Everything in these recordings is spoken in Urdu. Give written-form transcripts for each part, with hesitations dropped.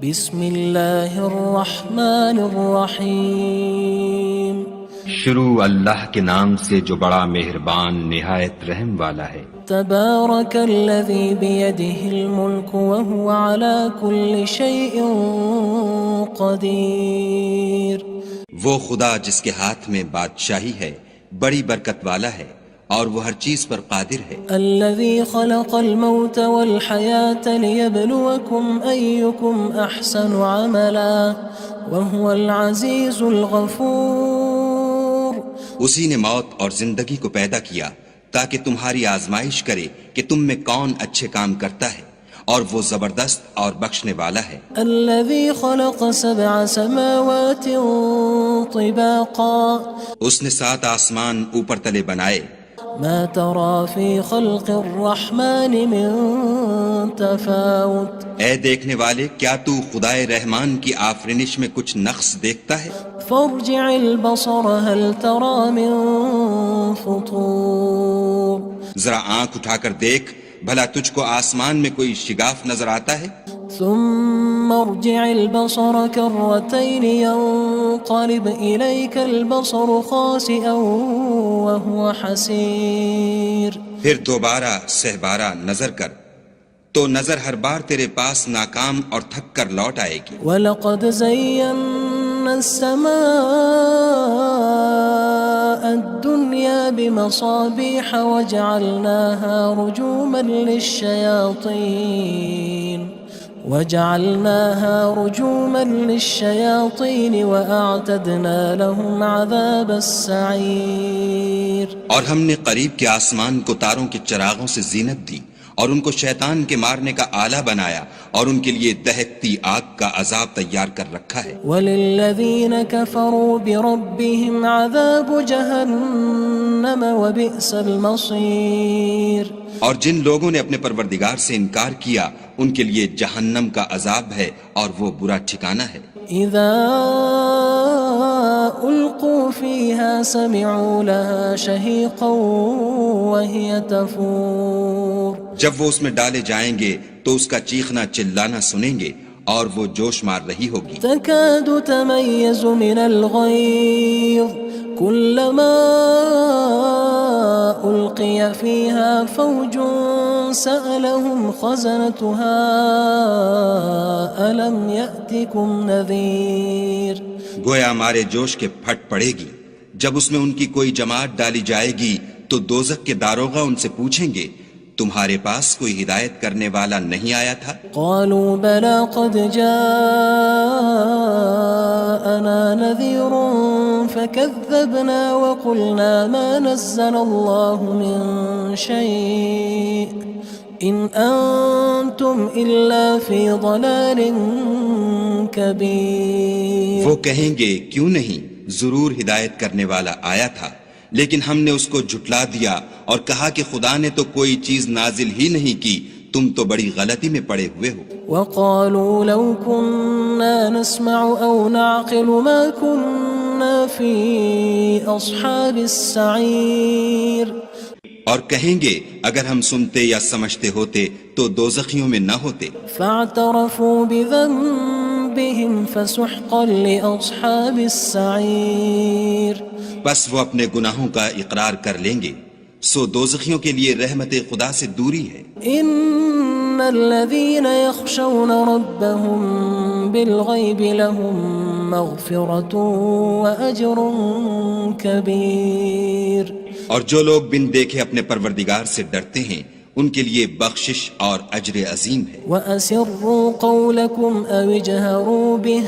بسم اللہ الرحمن الرحیم شروع اللہ کے نام سے جو بڑا مہربان نہایت رحم والا ہے۔ تبارک الذی بیدہ الملک وہو علی کل شیء قدیر۔ وہ خدا جس کے ہاتھ میں بادشاہی ہے بڑی برکت والا ہے اور وہ ہر چیز پر قادر ہے۔ الذی خلق الموت والحیاة لیبلوکم ایکم احسن عملا وہو العزیز الغفور۔ اسی نے موت اور زندگی کو پیدا کیا تاکہ تمہاری آزمائش کرے کہ تم میں کون اچھے کام کرتا ہے، اور وہ زبردست اور بخشنے والا ہے۔ الذی خلق سبع سماوات طباقا۔ اس نے 7 آسمان اوپر تلے بنائے۔ ما ترى في خلق الرحمن من تفاوت۔ اے دیکھنے والے، کیا تو خدائے رحمان کی آفرینش میں کچھ نقص دیکھتا ہے؟ فارجع البصر هل ترى من فطور۔ ذرا آنکھ اٹھا کر دیکھ، بھلا تجھ کو آسمان میں کوئی شگاف نظر آتا ہے؟ ثم ارجع البصر كرتين ينقلب إليك البصر خاسئا وهو حسير۔ پھر دوبارہ سہبارہ نظر کر تو نظر ہر بار تیرے پاس ناکام اور تھک کر لوٹ آئے گی۔ وَلَقَدْ زَيَّنَّا السَّمَاءَ الدُّنْيَا بِمَصَابِيحَ وَجَعَلْنَاهَا رُجُومًا لِلشَّيَاطِينِ وَأَعْتَدْنَا لَهُمْ عَذَابَ السَّعِيرِ۔ اور ہم نے قریب کے آسمان کو تاروں کے چراغوں سے زینت دی اور ان کو شیطان کے مارنے کا آلہ بنایا، اور ان کے لیے دہکتی آگ کا عذاب تیار کر رکھا ہے۔ وَلِلَّذِينَ كَفَرُوا بِرَبِّهِمْ عَذَابُ جَهَنَّمَ وَبِئْسَ الْمَصِيرُ۔ اور جن لوگوں نے اپنے پروردگار سے انکار کیا ان کے لیے جہنم کا عذاب ہے اور وہ برا ٹھکانہ ہے۔ اذا القوا فيها سمعوا لها شهيقا وهي تفور۔ جب وہ اس میں ڈالے جائیں گے تو اس کا چیخنا چلانا سنیں گے اور وہ جوش مار رہی ہوگی۔ تكاد تميز من الغيظ كلما ألقي فيها فوج سألهم خزنتها ألم يأتكم نذير۔ گویا مارے جوش کے پھٹ پڑے گی۔ جب اس میں ان کی کوئی جماعت ڈالی جائے گی تو دوزخ کے داروغہ ان سے پوچھیں گے تمہارے پاس کوئی ہدایت کرنے والا نہیں آیا تھا؟ قالوا بلى قد جاءنا نذير فكذبنا وقلنا ما نزل الله من شيء إن أنتم إلا في ضلال كبير۔ وہ کہیں گے کیوں نہیں، ضرور ہدایت کرنے والا آیا تھا، لیکن ہم نے اس کو جھٹلا دیا اور کہا کہ خدا نے تو کوئی چیز نازل ہی نہیں کی، تم تو بڑی غلطی میں پڑے ہوئے ہو۔ وقالوا لو كنا نسمع أو نعقل ما كنا في أصحاب السعير۔ اور کہیں گے اگر ہم سنتے یا سمجھتے ہوتے تو دوزخیوں میں نہ ہوتے۔ فاعترفوا بذنبهم فسحقا لأصحاب السعير۔ بس وہ اپنے گناہوں کا اقرار کر لیں گے، سو دوزخیوں کے لیے رحمت خدا سے دوری ہے۔ ان الذين يخشون ربهم بالغيب لهم مغفرة وأجر كبير۔ اور جو لوگ بن دیکھے اپنے پروردگار سے ڈرتے ہیں ان کے لیے بخشش اور اجر عظیم ہے۔ وَأَسِرُّوا قَوْلَكُمْ أَوِ اجْهَرُوا بِهِ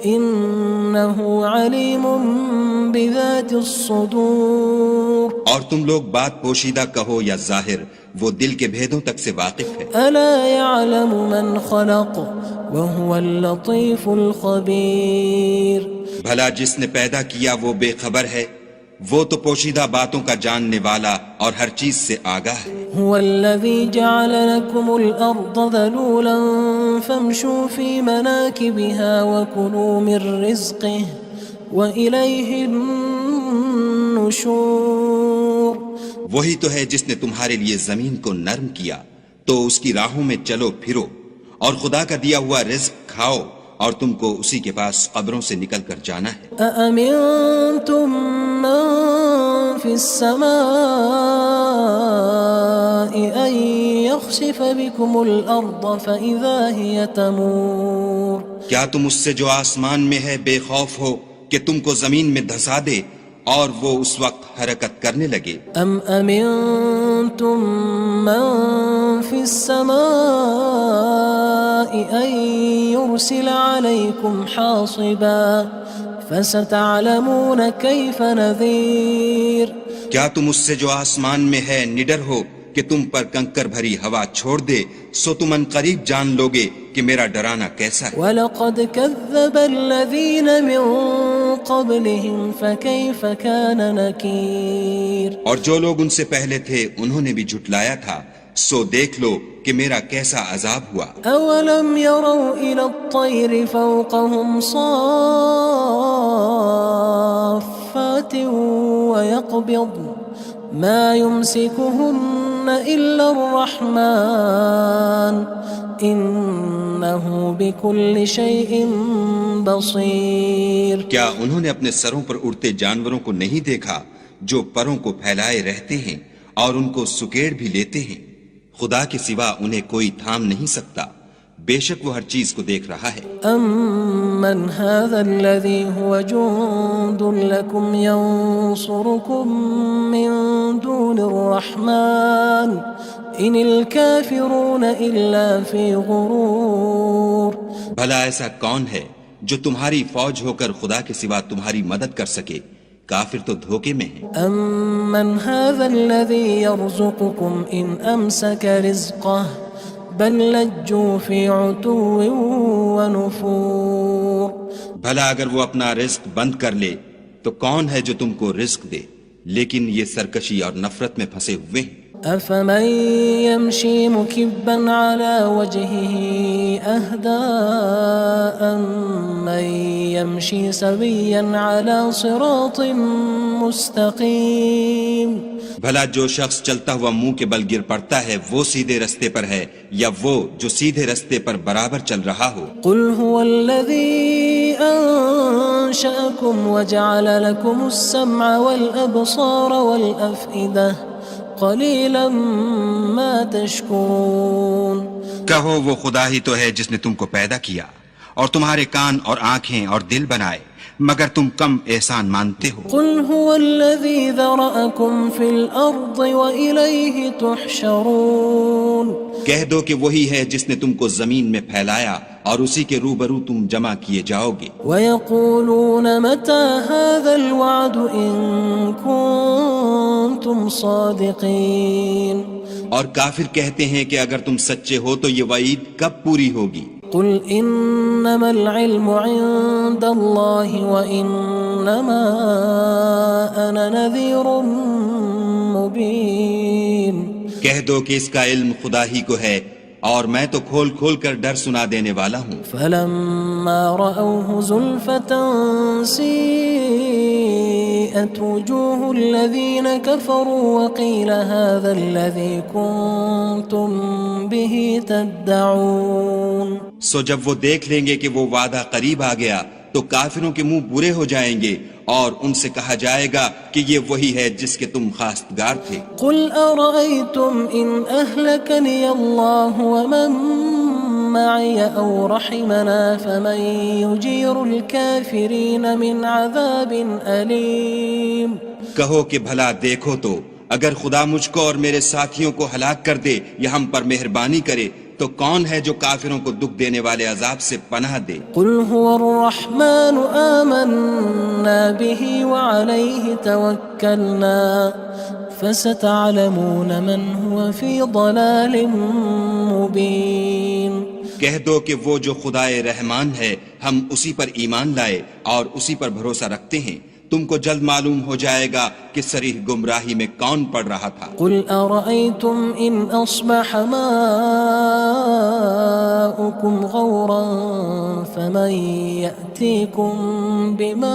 إِنَّهُ عَلِيمٌ بِذَاتِ الصُّدُورِ۔ اور تم لوگ بات پوشیدہ کہو یا ظاہر، وہ دل کے بھیدوں تک سے واقف ہے۔ أَلَا يَعْلَمُ مَنْ خَلَقَ وَهُوَ اللَّطِيفُ الْخَبِيرُ۔ بھلا جس نے پیدا کیا وہ بے خبر ہے، وہ تو پوشیدہ باتوں کا جاننے والا اور ہر چیز سے آگاہ ہے۔ هو الذي جعل لكم الأرض ذلولا فامشوا في مناكبها وكلوا من رزقه وإليه النشور۔ وہی تو ہے جس نے تمہارے لیے زمین کو نرم کیا تو اس کی راہوں میں چلو پھرو اور خدا کا دیا ہوا رزق کھاؤ اور تم کو اسی کے پاس قبروں سے نکل کر جانا ہے۔ أأمنتم من في السماء أن يخسف بكم الأرض فإذا هي تمور کیا تم اس سے جو آسمان میں ہے بے خوف ہو کہ تم کو زمین میں دھسا دے اور وہ اس وقت حرکت کرنے لگے؟ أم أمنتم من في السماء أن يرسل عليكم حاصبا فستعلمون كيف نذير کیا تم اس سے جو آسمان میں ہے نڈر ہو کہ تم پر کنکر بھری ہوا چھوڑ دے، سو تم ان قریب جان لوگے کہ میرا ڈرانا کیسا ہے۔ وَلَقَدْ كَذَّبَ الَّذِينَ مِن قَبْلِهِمْ فَكَيْفَ كَانَ نَكِيرٌ اور جو لوگ ان سے پہلے تھے انہوں نے بھی جھٹلایا تھا، سو دیکھ لو کہ میرا کیسا عذاب ہوا۔ أَوَلَمْ يَرَوْا إِلَى الطَّيْرِ فَوْقَهُمْ صَافَّاتٍ وَيَقْبِضْنَ مَا يُمْسِكُهُنَّ إِلَّا الرَّحْمَنُ إِنَّهُ بِكُلِّ شَيْءٍ بَصِيرٌ کیا انہوں نے اپنے سروں پر اڑتے جانوروں کو نہیں دیکھا جو پروں کو پھیلائے رہتے ہیں اور ان کو سکیڑ بھی لیتے ہیں؟ خدا کے سوا انہیں کوئی تھام نہیں سکتا، بے شک وہ ہر چیز کو دیکھ رہا ہے۔ أَمَّنْ هَذَا الَّذِي هُوَ جُندٌ لَكُمْ يَنصُرُكُم مِّن دُونِ الرَّحْمَنِ إِنِ الْكَافِرُونَ إِلَّا فِي غُرُورٍ بھلا ایسا کون ہے جو تمہاری فوج ہو کر خدا کے سوا تمہاری مدد کر سکے؟ کافر تو دھوکے میں ہیں۔ أَمَّنْ هَذَا الَّذِي يَرْزُقُكُمْ إِنْ أَمْسَكَ رِزْقَهُ بَلْ لَجُّوا فِي عُتُوٍّ وَنُفُورٍ بھلا اگر وہ اپنا رزق بند کر لے تو کون ہے جو تم کو رزق دے؟ لیکن یہ سرکشی اور نفرت میں پھنسے ہوئے ہیں۔ أَفَمَن يَمْشِي مُكِبًّا عَلَى وَجْهِهِ أَهْدَىٰ أَمَّن يَمْشِي سَوِيًّا عَلَى صِرَاطٍ مُّسْتَقِيمٍ بھلا جو شخص چلتا ہوا منہ کے بل گر پڑتا ہے وہ سیدھے رستے پر ہے یا وہ جو سیدھے رستے پر برابر چل رہا ہو؟ قُلْ هُوَ الَّذِي أَنشَأَكُمْ وَجَعَلَ لَكُمُ السَّمْعَ وَالْأَبْصَارَ وَالْأَفْئِدَةَ قَلِيلًا مَا تَشْكُرُونَ کہو وہ خدا ہی تو ہے جس نے تم کو پیدا کیا اور تمہارے کان اور آنکھیں اور دل بنائے، مگر تم کم احسان مانتے ہو۔ قُلْ هُوَ الَّذِي ذَرَأَكُمْ فِي الْأَرْضِ وَإِلَيْهِ تُحْشَرُونَ کہہ دو کہ وہی ہے جس نے تم کو زمین میں پھیلایا اور اسی کے روبرو تم جمع کیے جاؤ گے۔ وَيَقُولُونَ مَتَى هَذَا الْوَعْدُ إِن كُنتُمْ صَادِقِينَ اور کافر کہتے ہیں کہ اگر تم سچے ہو تو یہ وعید کب پوری ہوگی؟ قُلْ إِنَّمَا الْعِلْمُ عِندَ اللَّهِ وَإِنَّمَا أَنَا نَذِيرٌ مُّبِينٌ کہہ دو کہ اس کا علم خدا ہی کو ہے اور میں تو کھول کھول کر ڈر سنا دینے والا ہوں۔ فَلَمَّا رَأَوْهُ زُلْفَةً سِيئَتْ وُجُوهُ الَّذِينَ كَفَرُوا وَقِيلَ هَذَا الَّذِي كُنتُم بِهِ تَدَّعُونَ سو جب وہ دیکھ لیں گے کہ وہ وعدہ قریب آ گیا تو کافروں کے منہ برے ہو جائیں گے اور ان سے کہا جائے گا کہ یہ وہی ہے جس کے تم خواستگار تھے۔ قُلْ أَرَأَيْتُمْ إِنْ أَهْلَكَنِيَ اللَّهُ وَمَن مَّعِيَ أَوْ رَحِمَنَا فَمَن يُجِيرُ الْكَافِرِينَ مِنْ عَذَابٍ أَلِيمٍ کہو کہ بھلا دیکھو تو اگر خدا مجھ کو اور میرے ساتھیوں کو ہلاک کر دے یا ہم پر مہربانی کرے تو کون ہے جو کافروں کو دکھ دینے والے عذاب سے پناہ دے؟ قُلْ هُوَ الرَّحْمَنُ آمَنَّا بِهِ وَعَلَيْهِ تَوَكَّلْنَا فَسَتَعْلَمُونَ مَنْ هُوَ فِي ضَلَالٍ مُّبِينٍ کہہ دو کہ وہ جو خدائے رحمان ہے ہم اسی پر ایمان لائے اور اسی پر بھروسہ رکھتے ہیں، تم کو جلد معلوم ہو جائے گا کہ صریح گمراہی میں کون پڑ رہا تھا۔ قُلْ أَرَأَيْتُمْ إِنْ أَصْبَحَ مَاؤُكُمْ غَوْرًا فَمَن يَأْتِيكُم بِمَاءٍ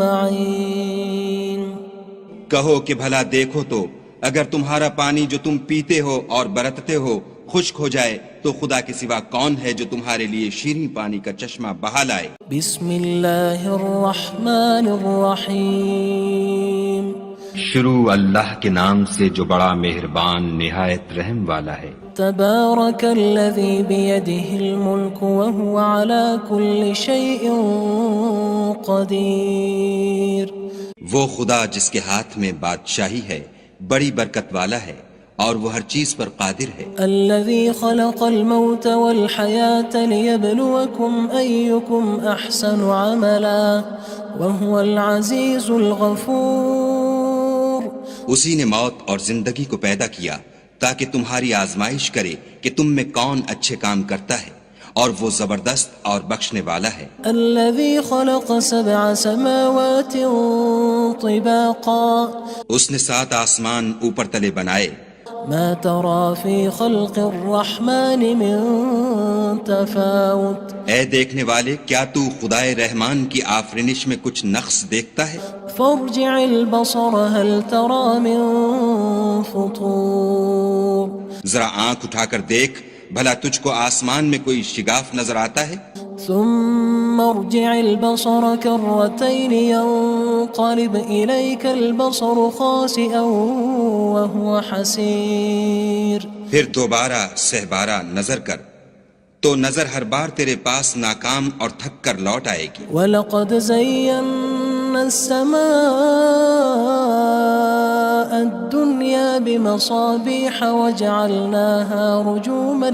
مَّعِينٍ کہو کہ بھلا دیکھو تو اگر تمہارا پانی جو تم پیتے ہو اور برتتے ہو خشک ہو جائے تو خدا کے سوا کون ہے جو تمہارے لیے شیریں پانی کا چشمہ بہا لائے؟ بسم اللہ الرحمن الرحیم شروع اللہ کے نام سے جو بڑا مہربان نہایت رحم والا ہے۔ تبارک الذی بیدہ الملک وہو علی کل شیء قدیر۔ وہ خدا جس کے ہاتھ میں بادشاہی ہے بڑی برکت والا ہے اور وہ ہر چیز پر قادر ہے۔ الذي خلق الموت والحياة ليبلوكم أيكم أحسن عملا وهو العزيز الغفور۔ اسی نے موت اور زندگی کو پیدا کیا تاکہ تمہاری آزمائش کرے کہ تم میں کون اچھے کام کرتا ہے، اور وہ زبردست اور بخشنے والا ہے۔ الذي خلق 7 سماوات طباقا۔ اس نے 7 آسمان اوپر تلے بنائے۔ ما ترى في خلق الرحمن من تفاوت۔ اے دیکھنے والے، کیا تو خدائے رحمان کی آفرینش میں کچھ نقص دیکھتا ہے؟ فارجع البصر هل ترى من فطور۔ ذرا آنکھ اٹھا کر دیکھ، بھلا تجھ کو آسمان میں کوئی شگاف نظر آتا ہے؟ ثم ارجع البصر كرتين ينقلب إليك البصر خاسئا وهو حسير۔ پھر دوبارہ سہبارہ نظر کر تو نظر ہر بار تیرے پاس ناکام اور تھک کر لوٹ آئے گی۔ وَلَقَدْ زَيَّنَّا السَّمَاءَ الدُّنْيَا بِمَصَابِيحَ وَجَعَلْنَاهَا رُجُومًا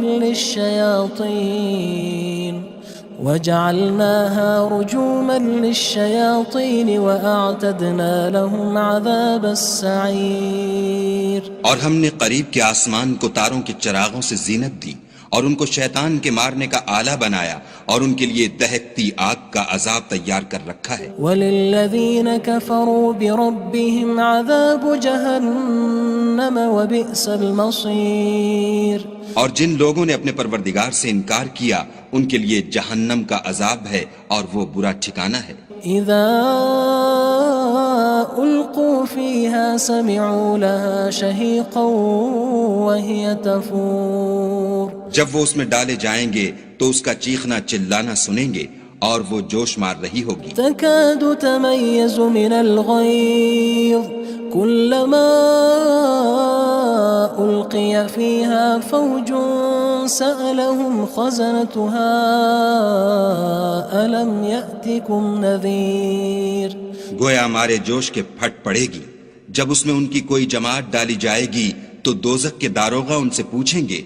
لِلشَّيَاطِينِ وَأَعْتَدْنَا لَهُمْ عَذَابَ السَّعِيرِ۔ اور ہم نے قریب کے آسمان کو تاروں کے چراغوں سے زینت دی اور ان کو شیطان کے مارنے کا آلہ بنایا اور ان کے لیے دہکتی آگ کا عذاب تیار کر رکھا ہے۔ وَلِلَّذِينَ كَفَرُوا بِرَبِّهِمْ عَذَابُ جَهَنَّمَ وَبِئْسَ الْمَصِيرُ۔ اور جن لوگوں نے اپنے پروردگار سے انکار کیا ان کے لیے جہنم کا عذاب ہے اور وہ برا ٹھکانہ ہے۔ اذا القوا فيها سمعوا لها شهيقا وهي تفور۔ جب وہ اس میں ڈالے جائیں گے تو اس کا چیخنا چلانا سنیں گے اور وہ جوش مار رہی ہوگی۔ تكاد تميز من الغيظ كلما ألقي فيها فوج سألهم خزنتها ألم يأتكم نذير۔ گویا ہمارے جوش کے پھٹ پڑے گی جب اس میں ان کی کوئی جماعت ڈالی جائے گی تو دوزخ کے داروغہ ان سے پوچھیں گے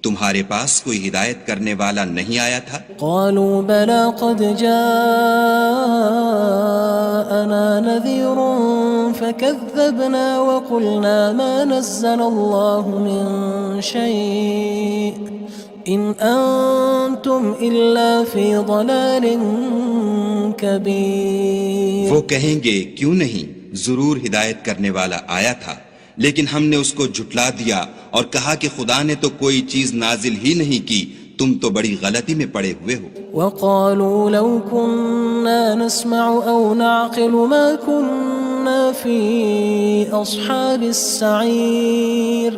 تمہارے پاس کوئی ہدایت کرنے والا نہیں آیا تھا؟ قالوا بلى قد جاءنا نذير فكذبنا وقلنا ما نزل الله من شيء إن أنتم إلا في ضلال كبير۔ وہ کہیں گے کیوں نہیں، ضرور ہدایت کرنے والا آیا تھا، لیکن ہم نے اس کو جھٹلا دیا اور کہا کہ خدا نے تو کوئی چیز نازل ہی نہیں کی، تم تو بڑی غلطی میں پڑے ہوئے ہو۔ وقالوا لو كنا نسمع أو نعقل ما كنا في أصحاب السعير۔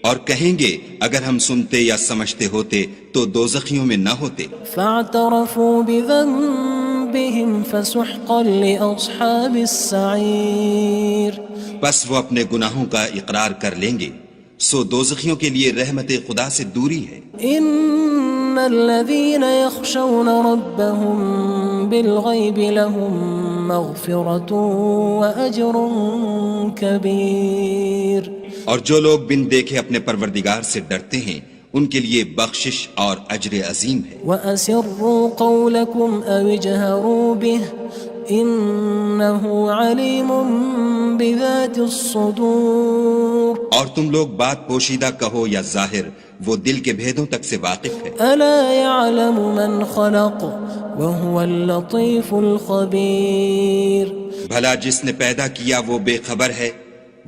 اور کہیں گے اگر ہم سنتے یا سمجھتے ہوتے تو دوزخیوں میں نہ ہوتے۔ فاعترفوا بذنبهم فسحقا لأصحاب السعير۔ بس وہ اپنے گناہوں کا اقرار کر لیں گے، سو دوزخیوں کے لیے رحمت خدا سے دوری ہے۔ ان الذين يخشون ربهم بالغيب لهم مغفرة وأجر كبير۔ اور جو لوگ بن دیکھے اپنے پروردگار سے ڈرتے ہیں ان کے لیے بخشش اور اجر عظیم ہے۔ وَأَسِرُّوا قَوْلَكُمْ أَوِ اجْهَرُوا بِهِ إِنَّهُ عَلِيمٌ بِذَاتِ الصُّدُورِ۔ اور تم لوگ بات پوشیدہ کہو یا ظاہر، وہ دل کے بھیدوں تک سے واقف ہے۔ أَلَا يَعْلَمُ مَنْ خَلَقَ وَهُوَ اللَّطِيفُ الْخَبِيرُ۔ بھلا جس نے پیدا کیا وہ بے خبر ہے،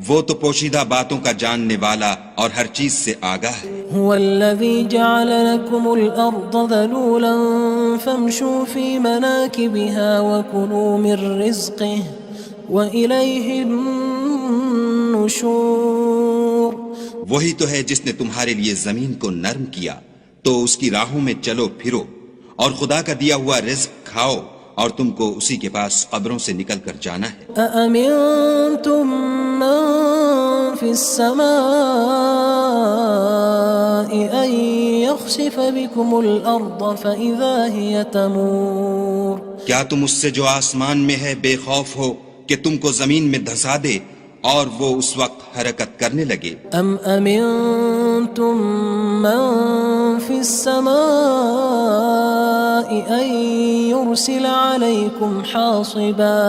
وہ تو پوشیدہ باتوں کا جاننے والا اور ہر چیز سے آگاہ ہے۔ هو الذي جعل لكم الأرض ذلولا فامشوا في مناكبها وكلوا من رزقه وإليه النشور۔ النشور وہی تو ہے جس نے تمہارے لیے زمین کو نرم کیا تو اس کی راہوں میں چلو پھرو، اور خدا کا دیا ہوا رزق کھاؤ، اور تم کو اسی کے پاس قبروں سے نکل کر جانا ہے۔ أأمنتم من في السماء أن يخسف بكم الأرض فإذا هي تمور کیا تم اس سے جو آسمان میں ہے بے خوف ہو کہ تم کو زمین میں دھسا دے اور وہ اس وقت حرکت کرنے لگے؟ أم أمنتم من في السماء أن يرسل عليكم حاصبا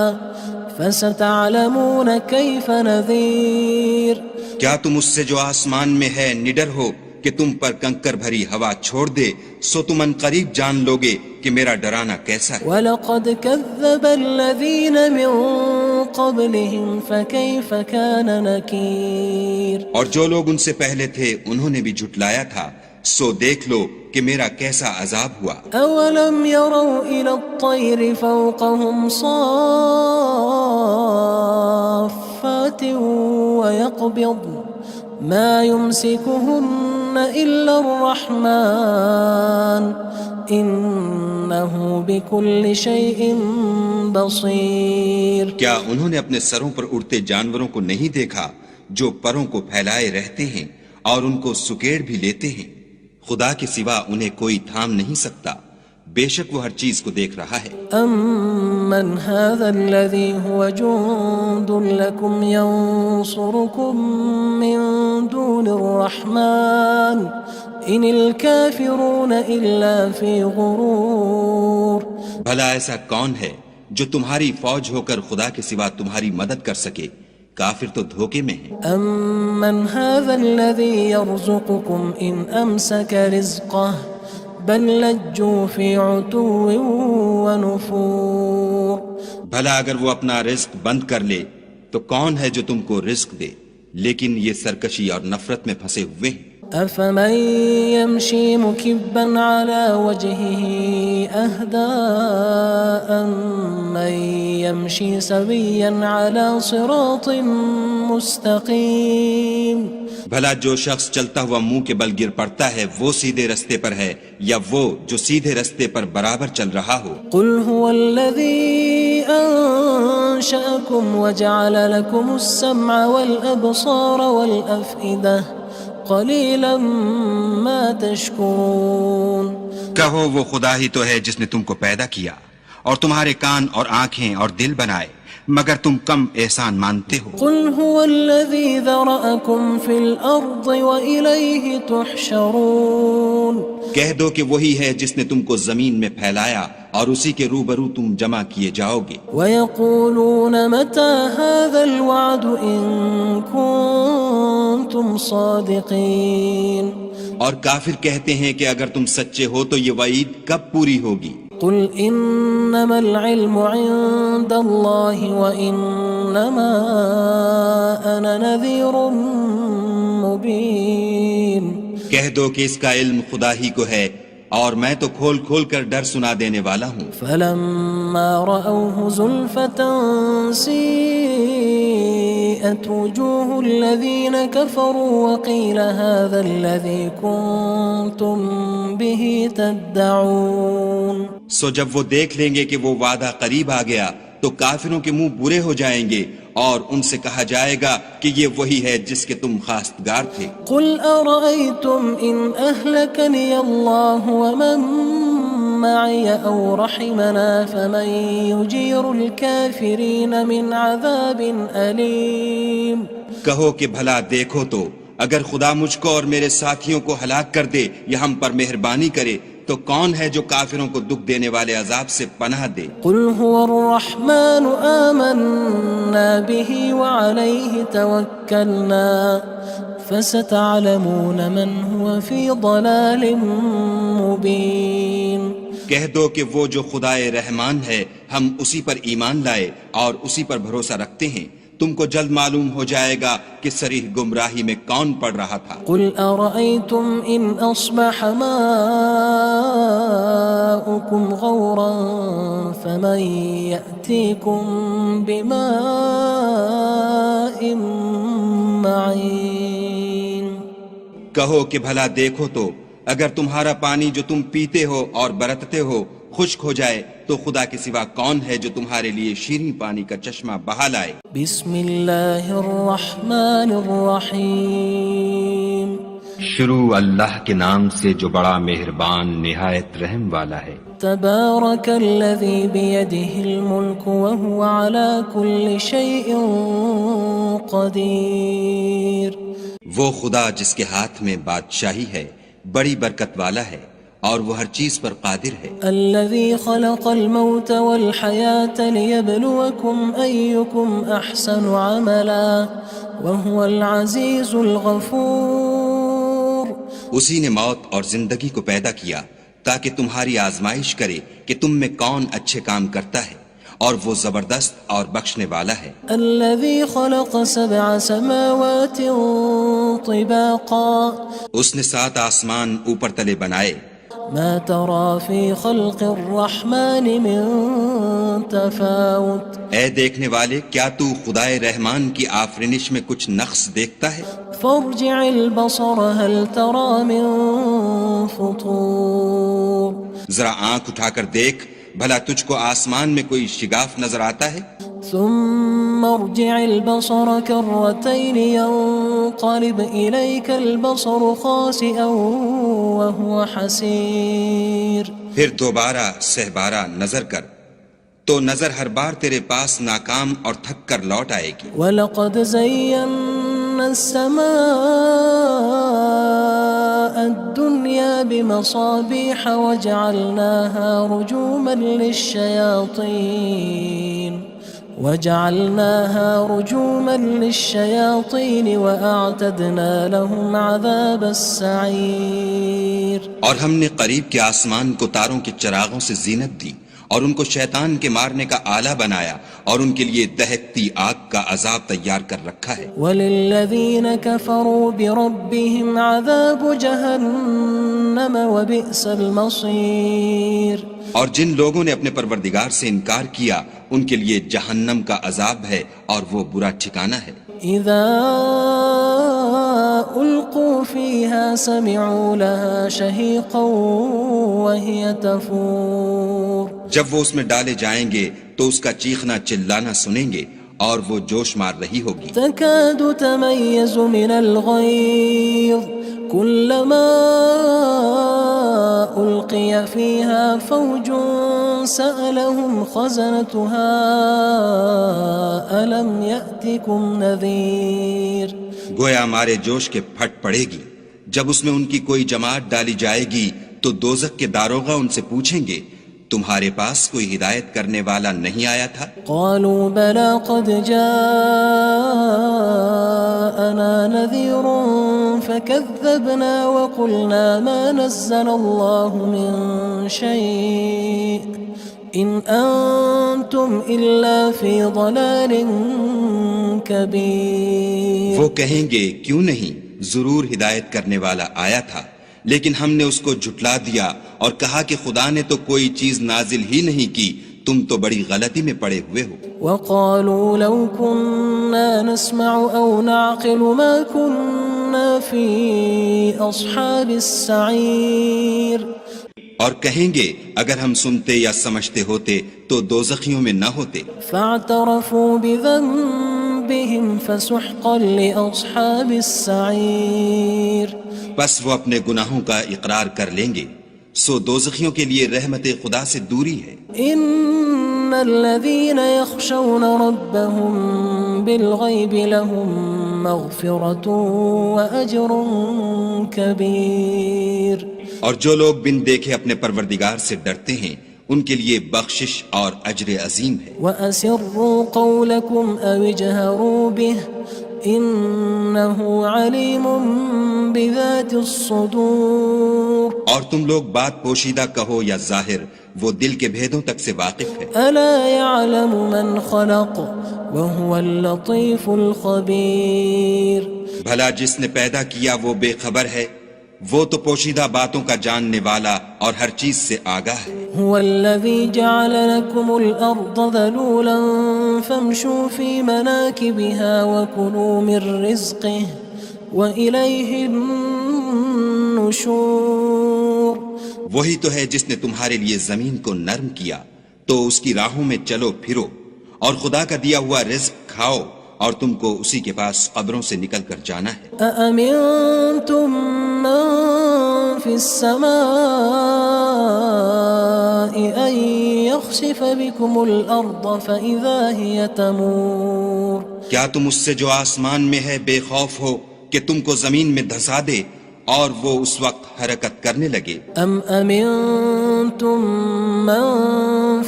فستعلمون كيف نذير کیا تم اس سے جو آسمان میں ہے نڈر ہو کہ تم پر کنکر بھری ہوا چھوڑ دے، سو تم ان قریب جان لوگے کہ میرا ڈرانا کیسا ہے۔ وَلَقَدْ كَذَّبَ الَّذِينَ مِن قَبْلِهِمْ فَكَيْفَ كَانَ نَكِيرٌ اور جو لوگ ان سے پہلے تھے انہوں نے بھی جھٹلایا تھا، سو دیکھ لو کہ میرا کیسا عذاب ہوا۔ أَوَلَمْ يَرَوْا إِلَى الطَّيْرِ فَوْقَهُمْ صَافَّاتٍ وَيَقْبِضْنَ مَا يُمْسِكُهُنَّ إِلَّا الرَّحْمَنُ إِنَّهُ بِكُلِّ شَيْءٍ بَصِيرٌ کیا انہوں نے اپنے سروں پر اڑتے جانوروں کو نہیں دیکھا جو پروں کو پھیلائے رہتے ہیں اور ان کو سکیڑ بھی لیتے ہیں؟ خدا کے سوا انہیں کوئی تھام نہیں سکتا، بے شک وہ ہر چیز کو دیکھ رہا ہے۔ أَمَّنْ هَذَا الَّذِي هُوَ جُندٌ لَكُمْ يَنصُرُكُم مِّن دُونِ الرَّحْمَنِ إِنِ الْكَافِرُونَ إِلَّا فِي غُرُورٍ بھلا ایسا کون ہے جو تمہاری فوج ہو کر خدا کے سوا تمہاری مدد کر سکے؟ کافر تو دھوکے میں ہیں۔ أَمَّنْ هَذَا الَّذِي يَرْزُقُكُمْ إِنْ أَمْسَكَ رِزْقَهُ بَلْ لَجُّوا فِي عُتُوٍّ وَنُفُورٍ بھلا اگر وہ اپنا رزق بند کر لے تو کون ہے جو تم کو رزق دے؟ لیکن یہ سرکشی اور نفرت میں پھنسے ہوئے ہیں۔ أَفَمَن يَمْشِي مُكِبًّا عَلَى وَجْهِهِ أَهْدَىٰ أَمَّن يَمْشِي سَوِيًّا عَلَى صِرَاطٍ مُّسْتَقِيمٍ بھلا جو شخص چلتا ہوا منہ کے بل گر پڑتا ہے وہ سیدھے رستے پر ہے یا وہ جو سیدھے رستے پر برابر چل رہا ہو؟ قُلْ هُوَ الَّذِي أَنشَأَكُمْ وَجَعَلَ لَكُمُ السَّمْعَ وَالْأَبْصَارَ وَالْأَفْئِدَةَ قَلِيلًا مَا تَشْكُرُونَ کہو وہ خدا ہی تو ہے جس نے تم کو پیدا کیا اور تمہارے کان اور آنکھیں اور دل بنائے، مگر تم کم احسان مانتے ہو۔ قُلْ هُوَ الَّذِي ذَرَأَكُمْ فِي الْأَرْضِ وَإِلَيْهِ تُحْشَرُونَ کہہ دو کہ وہی ہے جس نے تم کو زمین میں پھیلایا اور اسی کے روبرو تم جمع کیے جاؤ گے۔ وَيَقُولُونَ مَتَى هَذَا الْوَعْدُ إِن كُنتُمْ صَادِقِينَ اور کافر کہتے ہیں کہ اگر تم سچے ہو تو یہ وعید کب پوری ہوگی؟ قُلْ إِنَّمَا الْعِلْمُ عِندَ اللَّهِ وَإِنَّمَا أَنَا نَذِيرٌ مُّبِينٌ کہہ دو کہ اس کا علم خدا ہی کو ہے اور میں تو کھول کھول کر ڈر سنا دینے والا ہوں۔ فَلَمَّا رَأَوْهُ زُلْفَةً سِيئَتْ وُجُوهُ الَّذِينَ كَفَرُوا وَقِيلَ هَذَا الَّذِي كُنتُم بِهِ تَدَّعُونَ سو جب وہ دیکھ لیں گے کہ وہ وعدہ قریب آ گیا تو کافروں کے منہ برے ہو جائیں گے اور ان سے کہا جائے گا کہ یہ وہی ہے جس کے تم خواستگار تھے۔ قُلْ أَرَأَيْتُمْ إِنْ أَهْلَكَنِيَ اللَّهُ وَمَن مَّعِيَ أَوْ رَحِمَنَا فَمَن يُجِيرُ الْكَافِرِينَ مِنْ عَذَابٍ أَلِيمٍ کہو کہ بھلا دیکھو تو اگر خدا مجھ کو اور میرے ساتھیوں کو ہلاک کر دے یا ہم پر مہربانی کرے تو کون ہے جو کافروں کو دکھ دینے والے عذاب سے پناہ دے؟ قُلْ هُوَ الرَّحْمَنُ آمَنَّا بِهِ وَعَلَيْهِ تَوَكَّلْنَا فَسَتَعْلَمُونَ مَنْ هُوَ فِي ضَلَالٍ مُّبِينٍ کہہ دو کہ وہ جو خدائے رحمان ہے ہم اسی پر ایمان لائے اور اسی پر بھروسہ رکھتے ہیں، تم کو جلد معلوم ہو جائے گا کہ صریح گمراہی میں کون پڑ رہا تھا۔ قُلْ أَرَأَيْتُمْ إِنْ أَصْبَحَ مَاؤُكُمْ غَوْرًا فَمَن يَأْتِيكُم بِمَاءٍ کہو کہ بھلا دیکھو تو اگر تمہارا پانی جو تم پیتے ہو اور برتتے ہو خشک ہو جائے تو خدا کے سوا کون ہے جو تمہارے لیے شیریں پانی کا چشمہ بہا لائے؟ بسم اللہ الرحمن الرحیم شروع اللہ کے نام سے جو بڑا مہربان نہایت رحم والا ہے۔ تبارک الذی بیدہ الملک وہو علی کل شیء قدیر۔ وہ خدا جس کے ہاتھ میں بادشاہی ہے بڑی برکت والا ہے اور وہ ہر چیز پر قادر ہے۔ الذی خلق الموت والحیاة لیبلوکم ایکم احسن عملا وہو العزیز الغفور۔ اسی نے موت اور زندگی کو پیدا کیا تاکہ تمہاری آزمائش کرے کہ تم میں کون اچھے کام کرتا ہے، اور وہ زبردست اور بخشنے والا ہے۔ الذي خلق 7 سماوات طباقا اس نے 7 آسمان اوپر تلے بنائے، ما ترى في خلق الرحمن من تفاوت۔ اے دیکھنے والے کیا تو خدائے رحمان کی آفرینش میں کچھ نقص دیکھتا ہے؟ فارجع البصر هل ترى من فطور۔ ذرا آنکھ اٹھا کر دیکھ بھلا تجھ کو آسمان میں کوئی شگاف نظر آتا ہے؟ ثم ارجع البصر كرتين ينقلب إليك البصر خاسئا وهو حسير۔ پھر دوبارہ سہبارہ نظر کر تو نظر ہر بار تیرے پاس ناکام اور تھک کر لوٹ آئے گی۔ وَلَقَدْ زَيَّنَّا السَّمَاءَ الدُّنْيَا بِمَصَابِيحَ وَجَعَلْنَاهَا رُجُومًا لِلشَّيَاطِينِ وَأَعْتَدْنَا لَهُمْ عَذَابَ السَّعِيرِ۔ اور ہم نے قریب کے آسمان کو تاروں کے چراغوں سے زینت دی اور ان کو شیطان کے مارنے کا آلہ بنایا اور ان کے لیے دہکتی آگ کا عذاب تیار کر رکھا ہے۔ وَلِلَّذِينَ كَفَرُوا بِرَبِّهِمْ عَذَابُ جَهَنَّمَ وَبِئْسَ الْمَصِيرُ۔ اور جن لوگوں نے اپنے پروردگار سے انکار کیا ان کے لیے جہنم کا عذاب ہے اور وہ برا ٹھکانہ ہے۔ اذا القوا فيها سمعوا لها شهيقا وهي تفور۔ جب وہ اس میں ڈالے جائیں گے تو اس کا چیخنا چلانا سنیں گے اور وہ جوش مار رہی ہوگی۔ تكاد تميز من الغيظ كلما ألقي فيها فوج سألهم خزنتها ألم يأتكم نذير۔ گویا ہمارے جوش کے پھٹ پڑے گی جب اس میں ان کی کوئی جماعت ڈالی جائے گی تو دوزخ کے داروغہ ان سے پوچھیں گے تمہارے پاس کوئی ہدایت کرنے والا نہیں آیا تھا؟ قالوا بلى قد جاءنا نذير فكذبنا وقلنا ما نزل الله من شيء إن أنتم إلا في ضلال كبير۔ وہ کہیں گے کیوں نہیں، ضرور ہدایت کرنے والا آیا تھا، لیکن ہم نے اس کو جھٹلا دیا اور کہا کہ خدا نے تو کوئی چیز نازل ہی نہیں کی، تم تو بڑی غلطی میں پڑے ہوئے ہو۔ وقالوا لو كنا نسمع أو نعقل ما كنا في أصحاب السعير۔ اور کہیں گے اگر ہم سنتے یا سمجھتے ہوتے تو دوزخیوں میں نہ ہوتے۔ فاعترفوا بذنبهم فسحقا لأصحاب السعير۔ بس وہ اپنے گناہوں کا اقرار کر لیں گے، سو دوزخیوں کے لیے رحمت خدا سے دوری ہے۔ ان الذين يخشون ربهم بالغيب لهم مغفرة وأجر كبير۔ اور جو لوگ بن دیکھے اپنے پروردگار سے ڈرتے ہیں ان کے لیے بخشش اور اجر عظیم ہے۔ وَأَسِرُّوا قَوْلَكُمْ أَوِ اجْهَرُوا بِهِ إِنَّهُ عَلِيمٌ بِذَاتِ الصُّدُورِ۔ اور تم لوگ بات پوشیدہ کہو یا ظاہر، وہ دل کے بھیدوں تک سے واقف ہے۔ أَلَا يَعْلَمُ مَنْ خَلَقَ وَهُوَ اللَّطِيفُ الْخَبِيرُ۔ بھلا جس نے پیدا کیا وہ بے خبر ہے، وہ تو پوشیدہ باتوں کا جاننے والا اور ہر چیز سے آگاہ ہے۔ هو الذي جعل لكم الأرض ذلولا فامشوا في مناكبها وكلوا من رزقه وإليه النشور۔ النشور وہی تو ہے جس نے تمہارے لیے زمین کو نرم کیا تو اس کی راہوں میں چلو پھرو، اور خدا کا دیا ہوا رزق کھاؤ، اور تم کو اسی کے پاس قبروں سے نکل کر جانا ہے۔ أأمنتم من في السماء أن يخسف بكم الأرض فإذا هي تمور کیا تم اس سے جو آسمان میں ہے بے خوف ہو کہ تم کو زمین میں دھسا دے اور وہ اس وقت حرکت کرنے لگے؟ أم أمنتم من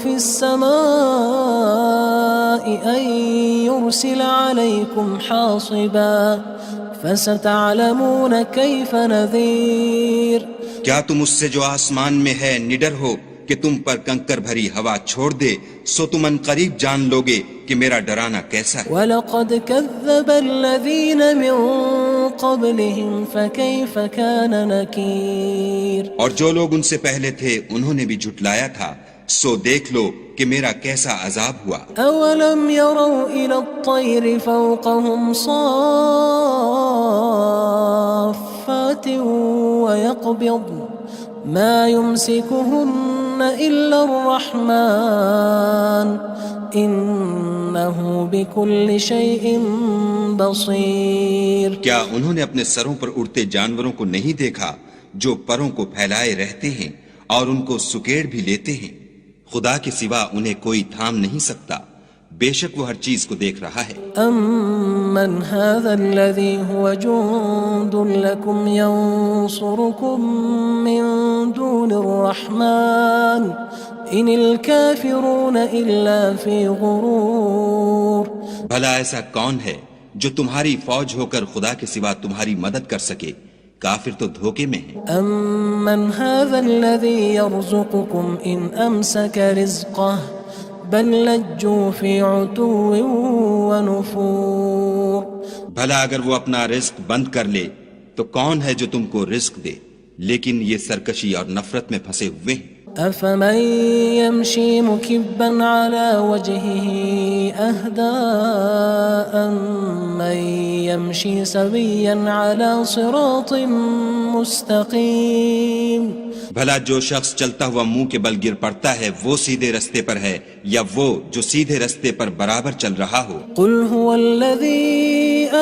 في السماء أن يرسل عليكم حاصبا فستعلمون كيف نذير کیا تم اس سے جو آسمان میں ہے نڈر ہو کہ تم پر کنکر بھری ہوا چھوڑ دے، سو تم ان قریب جان لوگے کہ میرا ڈرانا کیسا ہے۔ وَلَقَدْ كَذَّبَ الَّذِينَ مِن قَبْلِهِمْ فَكَيْفَ كَانَ نَكِيرٌ اور جو لوگ ان سے پہلے تھے انہوں نے بھی جھٹلایا تھا، سو دیکھ لو کہ میرا کیسا عذاب ہوا۔ أَوَلَمْ يَرَوْا إِلَى الطَّيْرِ فَوْقَهُمْ صَافَّاتٍ وَيَقْبِضْنَ مَا يُمْسِكُهُنَّ إِلَّا الرَّحْمَنُ إِنَّهُ بِكُلِّ شَيْءٍ بَصِيرٌ کیا انہوں نے اپنے سروں پر اڑتے جانوروں کو نہیں دیکھا جو پروں کو پھیلائے رہتے ہیں اور ان کو سکیڑ بھی لیتے ہیں؟ خدا کے سوا انہیں کوئی تھام نہیں سکتا، بے شک وہ ہر چیز کو دیکھ رہا ہے۔ أَمَّنْ هَذَا الَّذِي هُوَ جُندٌ لَكُمْ يَنصُرُكُم مِّن دُونِ الرَّحْمَنِ إِنِ الْكَافِرُونَ إِلَّا فِي غُرُورٍ بھلا ایسا کون ہے جو تمہاری فوج ہو کر خدا کے سوا تمہاری مدد کر سکے؟ کافر تو دھوکے میں ہیں۔ أَمَّنْ هَذَا الَّذِي يَرْزُقُكُمْ إِنْ أَمْسَكَ رِزْقَهُ بَلْ لَجُّوا فِي عُتُوٍّ وَنُفُورٍ بھلا اگر وہ اپنا رزق بند کر لے تو کون ہے جو تم کو رزق دے؟ لیکن یہ سرکشی اور نفرت میں پھنسے ہوئے ہیں۔ أَفَمَن يَمْشِي مُكِبًّا عَلَى وَجْهِهِ أَهْدَىٰ أَمَّن يَمْشِي سَوِيًّا عَلَى صِرَاطٍ مُّسْتَقِيمٍ بھلا جو شخص چلتا ہوا منہ کے بل گر پڑتا ہے وہ سیدھے رستے پر ہے یا وہ جو سیدھے رستے پر برابر چل رہا ہو؟ قُلْ هُوَ الَّذِي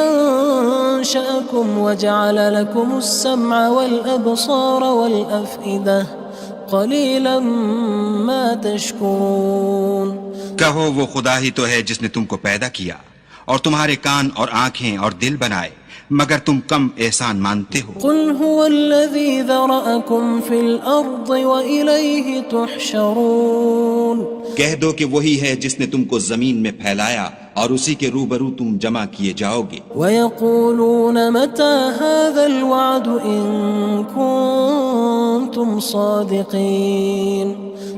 أَنشَأَكُمْ وَجَعَلَ لَكُمُ السَّمْعَ وَالْأَبْصَارَ وَالْأَفْئِدَةَ قَلِيلًا مَا تَشْكُرُونَ کہو وہ خدا ہی تو ہے جس نے تم کو پیدا کیا اور تمہارے کان اور آنکھیں اور دل بنائے، مگر تم کم احسان مانتے ہو۔ قُلْ هُوَ الَّذِي ذَرَأَكُمْ فِي الْأَرْضِ وَإِلَيْهِ تُحْشَرُونَ کہہ دو کہ وہی ہے جس نے تم کو زمین میں پھیلایا اور اسی کے روبرو تم جمع کیے جاؤ گے۔ وَيَقُولُونَ مَتَى هَذَا الْوَعْدُ إِن كُنتُمْ صَادِقِينَ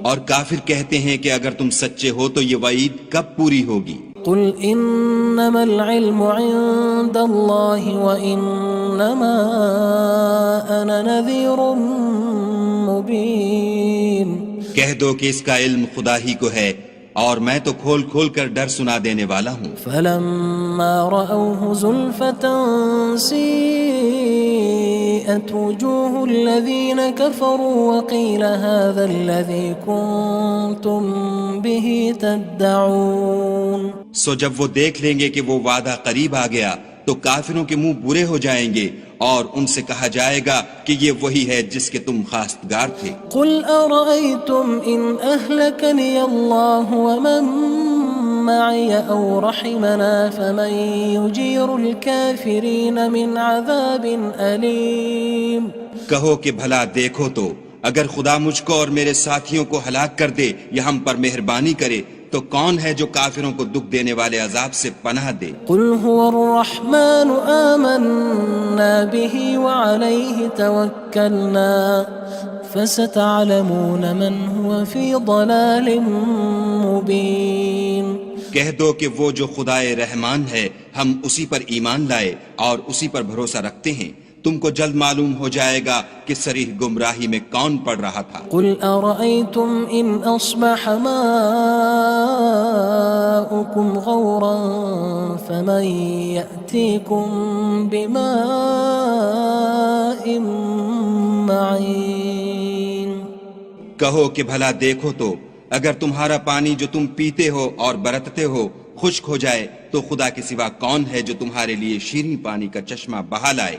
اور کافر کہتے ہیں کہ اگر تم سچے ہو تو یہ وعید کب پوری ہوگی؟ قُلْ إِنَّمَا الْعِلْمُ عِندَ اللَّهِ وَإِنَّمَا أَنَا نَذِيرٌ مُّبِينٌ کہہ دو کہ اس کا علم خدا ہی کو ہے اور میں تو کھول کھول کر ڈر سنا دینے والا ہوں۔ فَلَمَّا رَأَوْهُ زُلْفَةً سِيئَتْ وُجُوهُ الَّذِينَ كَفَرُوا وَقِيلَ هَذَا الَّذِي كُنتُم بِهِ تَدَّعُونَ سو جب وہ دیکھ لیں گے کہ وہ وعدہ قریب آ گیا تو کافروں کے منہ برے ہو جائیں گے اور ان سے کہا جائے گا کہ یہ وہی ہے جس کے تم خواستگار تھے۔ قُلْ أَرَأَيْتُمْ إِنْ أَهْلَكَنِيَ اللَّهُ وَمَن مَّعِيَ أَوْ رَحِمَنَا فَمَن يُجِيرُ الْكَافِرِينَ مِنْ عَذَابٍ أَلِيمٍ کہو کہ بھلا دیکھو تو اگر خدا مجھ کو اور میرے ساتھیوں کو ہلاک کر دے یا ہم پر مہربانی کرے تو کون ہے جو کافروں کو دکھ دینے والے عذاب سے پناہ دے؟ قُلْ هُوَ الرَّحْمَنُ آمَنَّا بِهِ وَعَلَيْهِ تَوَكَّلْنَا فَسَتَعْلَمُونَ مَنْ هُوَ فِي ضَلَالٍ مُّبِينٍ کہہ دو کہ وہ جو خدائے رحمان ہے ہم اسی پر ایمان لائے اور اسی پر بھروسہ رکھتے ہیں، تم کو جلد معلوم ہو جائے گا کہ صریح گمراہی میں کون پڑ رہا تھا۔ قُلْ أَرَأَيْتُمْ إِنْ أَصْبَحَ مَاؤُكُمْ غَوْرًا فَمَن يَأْتِيكُم بِمَاءٍ معين کہو کہ بھلا دیکھو تو اگر تمہارا پانی جو تم پیتے ہو اور برتتے ہو خشک ہو جائے تو خدا کے سوا کون ہے جو تمہارے لیے شیریں پانی کا چشمہ بہا لائے؟